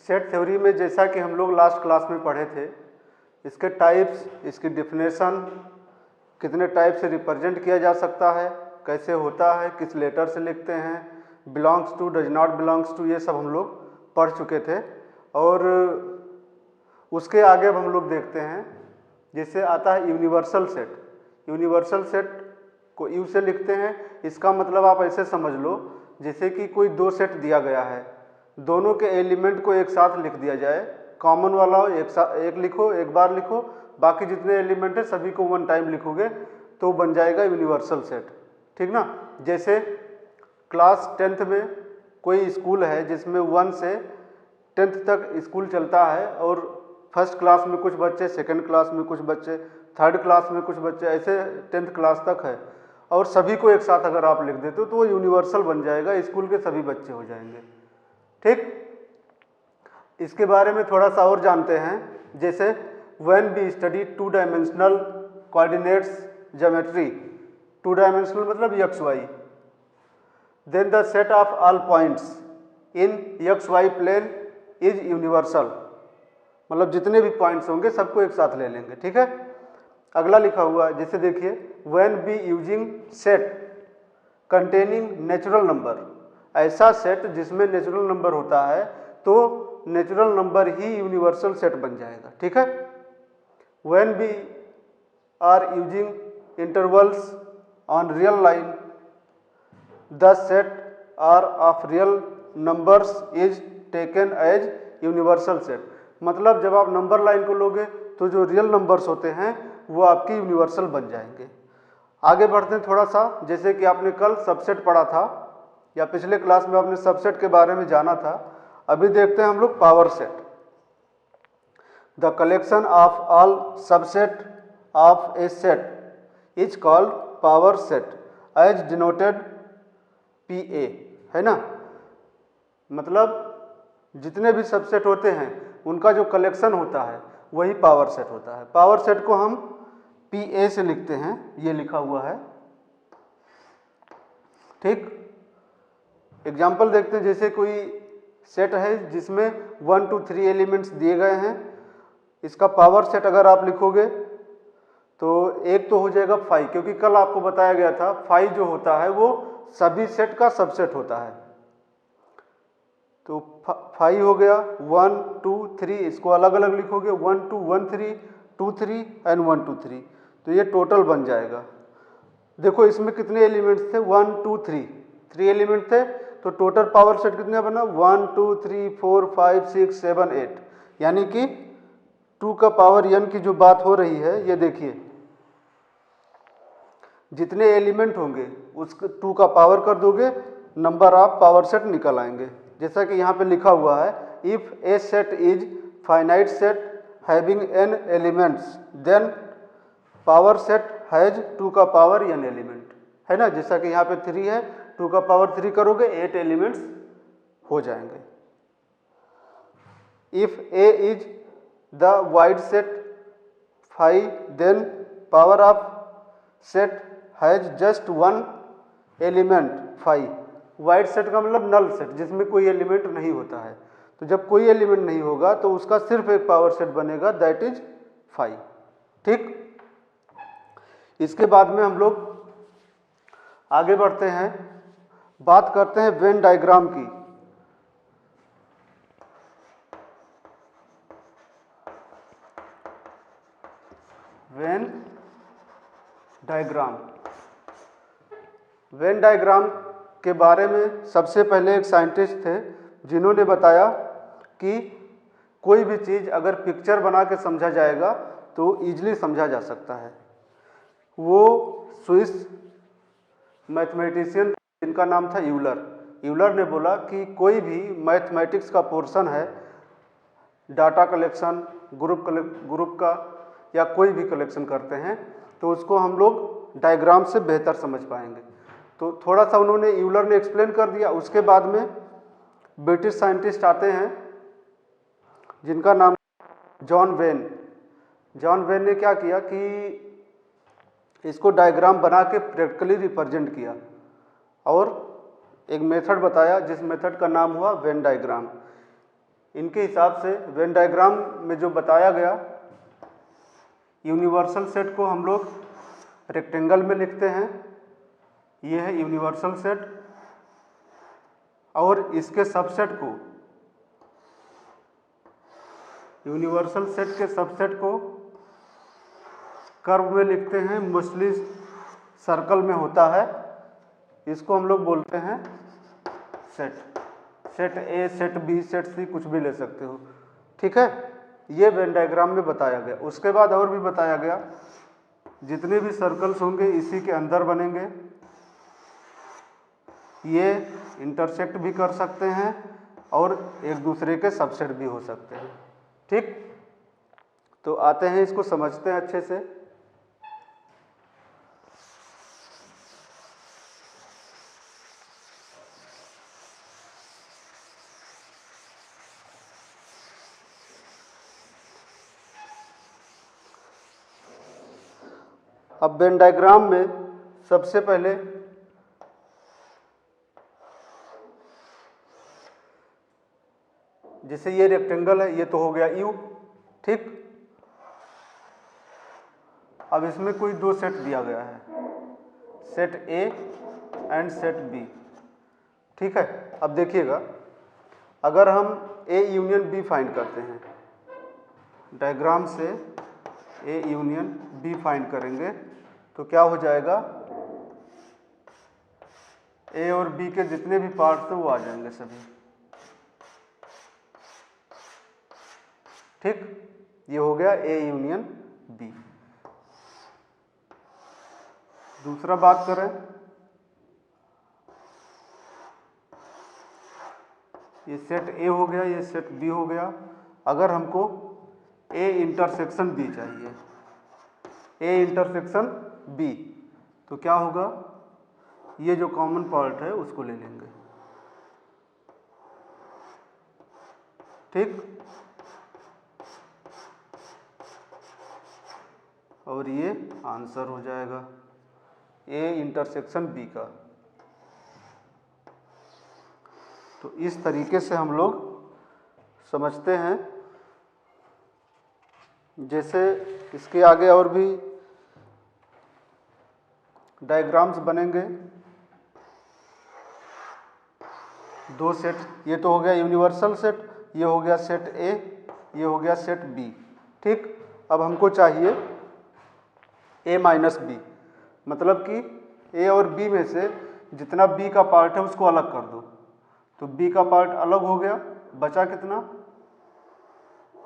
Set theory में जैसा कि हम लोग लास्ट क्लास में पढ़े थे, इसके टाइप्स, इसकी डिफिनेशन, कितने टाइप से रिप्रेजेंट किया जा सकता है, कैसे होता है, किस लेटर से लिखते हैं, belongs to, does not belongs to, ये सब हम लोग पढ़ चुके थे। और उसके आगे अब हम लोग देखते हैं, जैसे आता है यूनिवर्सल सेट। यूनिवर्सल सेट को यू से लिखते हैं। इसका मतलब आप ऐसे समझ लो जैसे कि कोई दो सेट दिया गया है, दोनों के एलिमेंट को एक साथ लिख दिया जाए, कॉमन वाला एक लिखो, एक बार लिखो, बाकी जितने एलिमेंट है सभी को वन टाइम लिखोगे तो बन जाएगा यूनिवर्सल सेट, ठीक ना। जैसे क्लास 10th में कोई स्कूल है जिसमें 1 से 10th तक स्कूल चलता है, और फर्स्ट क्लास में कुछ बच्चे, सेकंड क्लास में कुछ बच्चे, थर्ड क्लास में कुछ बच्चे, ऐसे 10th क्लास तक है, और सभी को एक साथ अगर आप लिख देते हो तो वो यूनिवर्सल बन जाएगा, स्कूल के सभी बच्चे हो जाएंगे, ठीक। इसके बारे में थोड़ा सा और जानते हैं। जैसे when we study 2 dimensional coordinates geometry, 2 dimensional मतलब x y, then the set of all points in x y plane is universal, मतलब जितने भी पॉइंट्स होंगे सबको एक साथ ले लेंगे, ठीक है। अगला लिखा हुआ है, जैसे देखिए when we using set containing natural number, ऐसा सेट जिसमें नेचुरल नंबर होता है तो नेचुरल नंबर ही यूनिवर्सल सेट बन जाएगा, ठीक है। When we are using intervals on real line the set R of real numbers is taken as universal set, मतलब जब आप नंबर लाइन को लोगे तो जो रियल नंबर्स होते हैं वो आपकी यूनिवर्सल बन जाएंगे। आगे बढ़ते हैं थोड़ा सा, जैसे कि आपने कल सबसेट पढ़ा था या पिछले क्लास में आपने सबसेट के बारे में जाना था। अभी देखते हैं हम लोग power set. The collection of all subset of a set is called power set as denoted PA, है ना। मतलब जितने भी सबसेट होते हैं उनका जो कलेक्शन होता है वही पावर सेट होता है। पावर सेट को हम PA से लिखते हैं, ये लिखा हुआ है, ठीक। एग्जाम्पल देखते हैं, जैसे कोई सेट है जिसमें 1 2 3 एलिमेंट्स दिए गए हैं, इसका पावर सेट अगर आप लिखोगे तो एक तो हो जाएगा 5, क्योंकि कल आपको बताया गया था 5 जो होता है वो सभी सेट का सबसेट होता है। तो 5 हो गया, 1 2 3, इसको अलग अलग लिखोगे 1 2 1 3 2 3 एंड 1 2 3, तो ये टोटल बन जाएगा। देखो इसमें कितने एलिमेंट्स थे, 1 2 3 एलिमेंट थे, तो टोटल पावर सेट कितना बना 1 2 3 4 5 6 7 8, यानी कि 2 का पावर n की जो बात हो रही है, ये देखिए जितने एलिमेंट होंगे उसको 2 का पावर कर दोगे, नंबर ऑफ पावर सेट निकल आएंगे। जैसा कि यहाँ पे लिखा हुआ है, if a set is finite set having n elements then power set has 2 का पावर n एलिमेंट, है ना। जैसा कि यहाँ पे 3 है, 2 का पावर 3 करोगे 8 एलिमेंट्स हो जाएंगे। If A is the void set 5 then power of set has just 1 element 5। Void set का मतलब नल सेट, जिसमें कोई एलिमेंट नहीं होता है। तो जब कोई एलिमेंट नहीं होगा तो उसका सिर्फ एक पावर सेट बनेगा, दैट इज 5, ठीक। इसके बाद में हम लोग आगे बढ़ते हैं, बात करते हैं वेन डायग्राम की। वेन डायग्राम, वेन डायग्राम के बारे में सबसे पहले एक साइंटिस्ट थे जिन्होंने बताया कि कोई भी चीज़ अगर पिक्चर बना के समझा जाएगा तो ईजिली समझा जा सकता है। वो स्विस मैथमेटिशियन जिनका नाम था यूलर। यूलर ने बोला कि कोई भी मैथमेटिक्स का पोर्शन है, डाटा कलेक्शन, ग्रुप का या कोई भी कलेक्शन करते हैं, तो उसको हम लोग डायग्राम से बेहतर समझ पाएंगे। तो थोड़ा सा उन्होंने, यूलर ने एक्सप्लेन कर दिया। उसके बाद में ब्रिटिश साइंटिस्ट आते हैं जिनका नाम जॉन वेन। जॉन वेन ने क्या किया कि इसको डायग्राम बना के प्रैक्टिकली रिप्रेजेंट किया और एक मेथड बताया, जिस मेथड का नाम हुआ वेन डायग्राम। इनके हिसाब से वेन डायग्राम में जो बताया गया, यूनिवर्सल सेट को हम लोग रेक्टेंगल में लिखते हैं, ये है यूनिवर्सल सेट, और इसके सबसेट को, यूनिवर्सल सेट के सबसेट को कर्व में लिखते हैं, मोस्टली सर्कल में होता है, इसको हम लोग बोलते हैं set. Set A, set B, set C, कुछ भी ले सकते हो, ठीक है। ये वेन डायग्राम में बताया गया। उसके बाद और भी बताया गया, जितने भी सर्कल्स होंगे इसी के अंदर बनेंगे, ये इंटरसेक्ट भी कर सकते हैं और एक दूसरे के सबसेट भी हो सकते हैं, ठीक। तो आते हैं, इसको समझते हैं अच्छे से। अब वेन डायग्राम में सबसे पहले जैसे ये रेक्टेंगल है, ये तो हो गया यू, ठीक। अब इसमें कोई दो सेट दिया गया है, set A and set B, ठीक है। अब देखिएगा, अगर हम ए यूनियन बी फाइंड करते हैं, डायग्राम से ए यूनियन बी फाइंड करेंगे तो क्या हो जाएगा, ए और बी के जितने भी पार्ट्स हैं वो आ जाएंगे सभी, ठीक। ये हो गया ए यूनियन बी। दूसरा बात करें, ये सेट ए हो गया, ये सेट बी हो गया। अगर हमको ए इंटरसेक्शन बी चाहिए, ए इंटरसेक्शन बी, तो क्या होगा, ये जो कॉमन पार्ट है उसको ले लेंगे, ठीक। और ये आंसर हो जाएगा ए इंटरसेक्शन बी का। तो इस तरीके से हम लोग समझते हैं। जैसे इसके आगे और भी डायग्राम्स बनेंगे, दो सेट, ये तो हो गया यूनिवर्सल सेट, ये हो गया सेट ए, ये हो गया सेट बी, ठीक। अब हमको चाहिए ए माइनस बी, मतलब कि ए और बी में से जितना बी का पार्ट है उसको अलग कर दो, तो बी का पार्ट अलग हो गया, बचा कितना,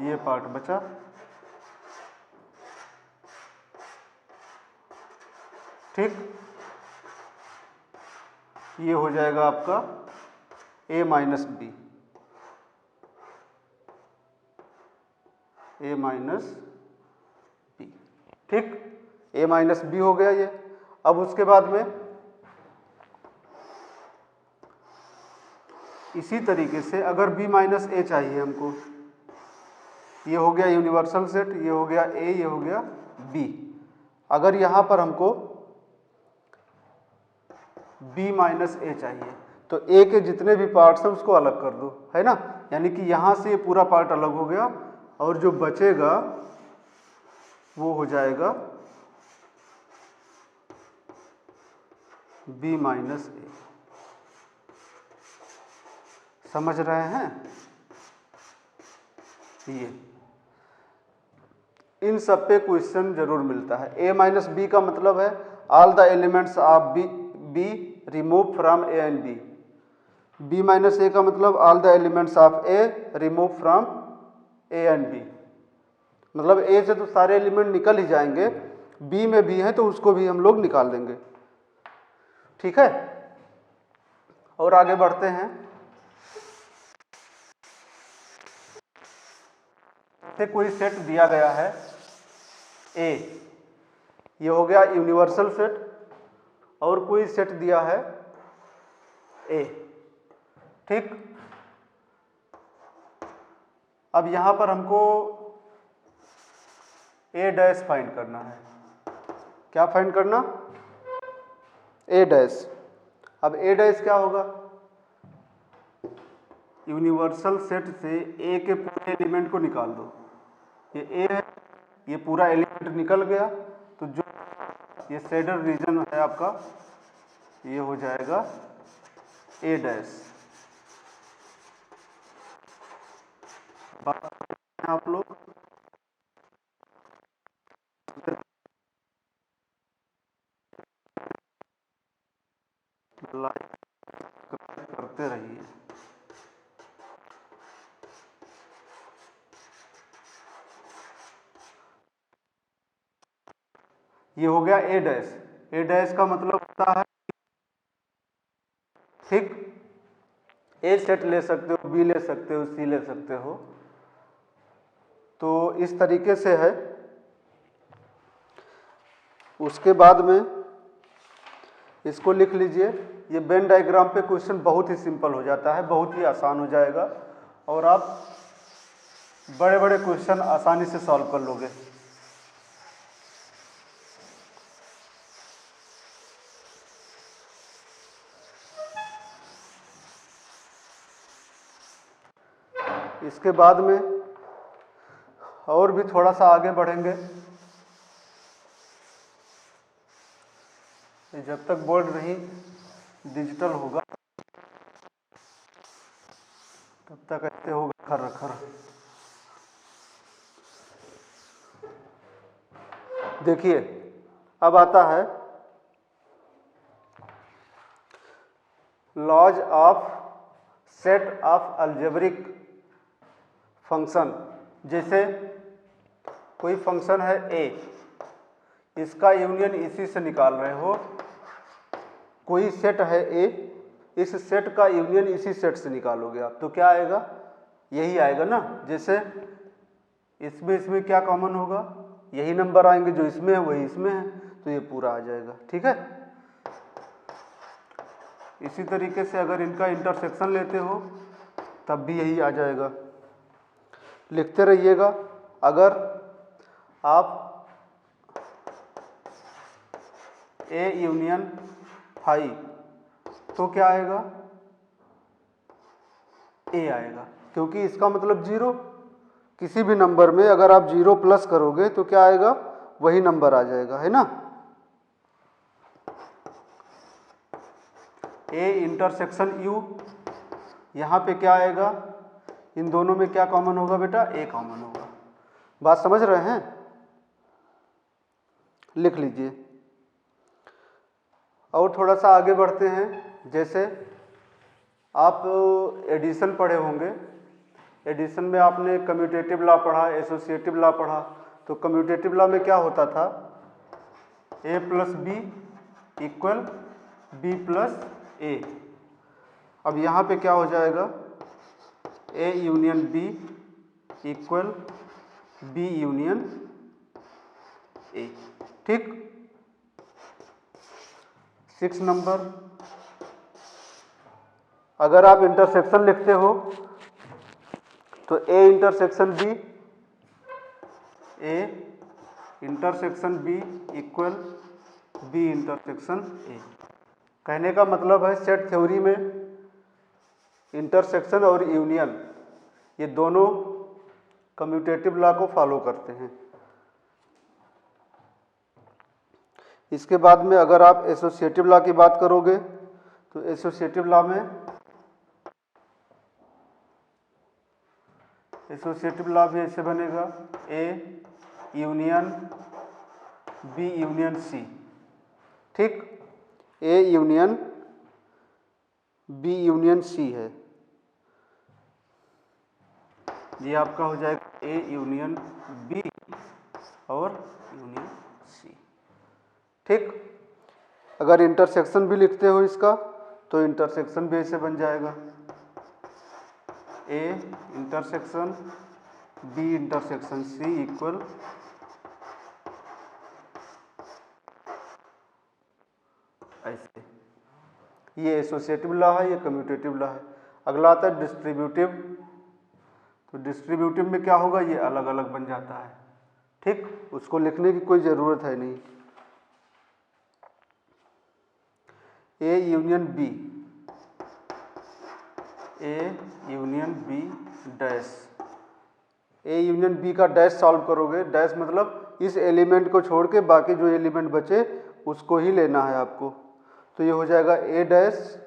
ये पार्ट बचा, ठीक। ये हो जाएगा आपका ए माइनस बी, ए माइनस बी, ठीक। ए माइनस बी हो गया ये। अब उसके बाद में इसी तरीके से अगर बी माइनस ए चाहिए हमको, ये हो गया यूनिवर्सल सेट, ये हो गया ए, ये हो गया बी। अगर यहाँ पर हमको बी माइनस ए चाहिए तो ए के जितने भी पार्ट्स हैं उसको अलग कर दो, है ना। यानी कि यहाँ से ये पूरा पार्ट अलग हो गया और जो बचेगा वो हो जाएगा बी माइनस ए। समझ रहे हैं? ये इन सब पे क्वेश्चन जरूर मिलता है। ए माइनस बी का मतलब है all the elements of B remove from A and B. B minus A का मतलब all the elements of A remove from A and B. मतलब ए से तो सारे एलिमेंट निकल ही जाएंगे, बी में भी है तो उसको भी हम लोग निकाल देंगे, ठीक है। और आगे बढ़ते हैं। से कोई सेट दिया गया है ए, ये हो गया यूनिवर्सल सेट, और कोई सेट दिया है ए, ठीक। अब यहां पर हमको ए डैश फाइंड करना है। क्या फाइंड करना? ए डैश। अब ए डैश क्या होगा? यूनिवर्सल सेट से ए के पूरे एलिमेंट को निकाल दो। ये ए है, ये पूरा एलिमेंट निकल गया, तो जो ये शेडर रीजन है आपका, ये हो जाएगा ए डैश। आप लोग लाइक करते रहिए। ये हो गया ए डैश। ए डैश का मतलब होता है, ठीक, ए सेट ले सकते हो, बी ले सकते हो, सी ले सकते हो। तो इस तरीके से है। उसके बाद में इसको लिख लीजिए। ये वेन डायग्राम पे क्वेश्चन बहुत ही सिंपल हो जाता है, बहुत ही आसान हो जाएगा और आप बड़े बड़े क्वेश्चन आसानी से सॉल्व कर लोगे। इसके बाद में और भी थोड़ा सा आगे बढ़ेंगे। जब तक बोर्ड नहीं डिजिटल होगा तब तक ऐसे होगा खर खर। देखिए अब आता है laws of set of algebraic function. जैसे कोई फंक्शन है ए, इसका यूनियन इसी से निकाल रहे हो। कोई सेट है ए, इस सेट का यूनियन इसी सेट से निकालोगे आप, तो क्या आएगा, यही आएगा ना। जैसे इसमें क्या कॉमन होगा, यही नंबर आएंगे, जो इसमें है वही इसमें है, तो ये पूरा आ जाएगा। ठीक है। इसी तरीके से अगर इनका इंटरसेक्शन लेते हो तब भी यही आ जाएगा। लिखते रहिएगा। अगर आप ए यूनियन फाई तो क्या आएगा, ए आएगा, क्योंकि इसका मतलब जीरो। किसी भी नंबर में अगर आप जीरो प्लस करोगे तो क्या आएगा, वही नंबर आ जाएगा, है ना। ए इंटरसेक्शन यू, यहाँ पे क्या आएगा, इन दोनों में क्या कॉमन होगा बेटा, ए कॉमन होगा। बात समझ रहे हैं, लिख लीजिए। और थोड़ा सा आगे बढ़ते हैं। जैसे आप एडिशन पढ़े होंगे, एडिशन में आपने कम्यूटेटिव लॉ पढ़ा, एसोसिएटिव लॉ पढ़ा। तो कम्यूटेटिव लॉ में क्या होता था, A plus B equal B plus A. अब यहाँ पे क्या हो जाएगा, A union B equal B union A. ठीक। 6 नंबर, अगर आप इंटरसेक्शन लिखते हो तो A intersection B, A intersection B equal B intersection A. कहने का मतलब है सेट थ्योरी में इंटरसेक्शन और यूनियन ये दोनों कम्यूटेटिव लॉ को फॉलो करते हैं। इसके बाद में अगर आप एसोसिएटिव लॉ की बात करोगे तो एसोसिएटिव लॉ में एसोसिएटिव लॉ भी ऐसे बनेगा, A union B union C. ठीक। A union B union C है, ये आपका हो जाएगा ए यूनियन बी और यूनियन सी। ठीक। अगर इंटरसेक्शन भी लिखते हो इसका तो इंटरसेक्शन भी ऐसे बन जाएगा, A intersection B intersection C equal ऐसे। ये एसोसिएटिव लॉ है, ये कम्यूटेटिव लॉ है। अगला आता है डिस्ट्रीब्यूटिव। तो डिस्ट्रीब्यूटिव में क्या होगा, ये अलग अलग बन जाता है। ठीक, उसको लिखने की कोई ज़रूरत है नहीं। A union B, A union B dash. A union B का डैश सॉल्व करोगे, डैश मतलब इस एलिमेंट को छोड़ के बाकी जो एलिमेंट बचे उसको ही लेना है आपको। तो ये हो जाएगा A dash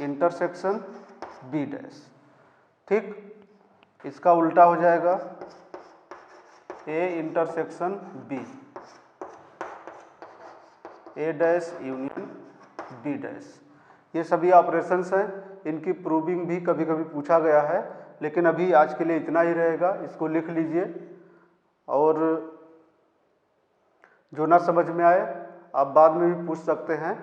intersection B dash. ठीक, इसका उल्टा हो जाएगा A intersection B, A dash union B dash. ये सभी ऑपरेशंस हैं, इनकी प्रूविंग भी कभी कभी पूछा गया है, लेकिन अभी आज के लिए इतना ही रहेगा। इसको लिख लीजिए और जो ना समझ में आए आप बाद में भी पूछ सकते हैं।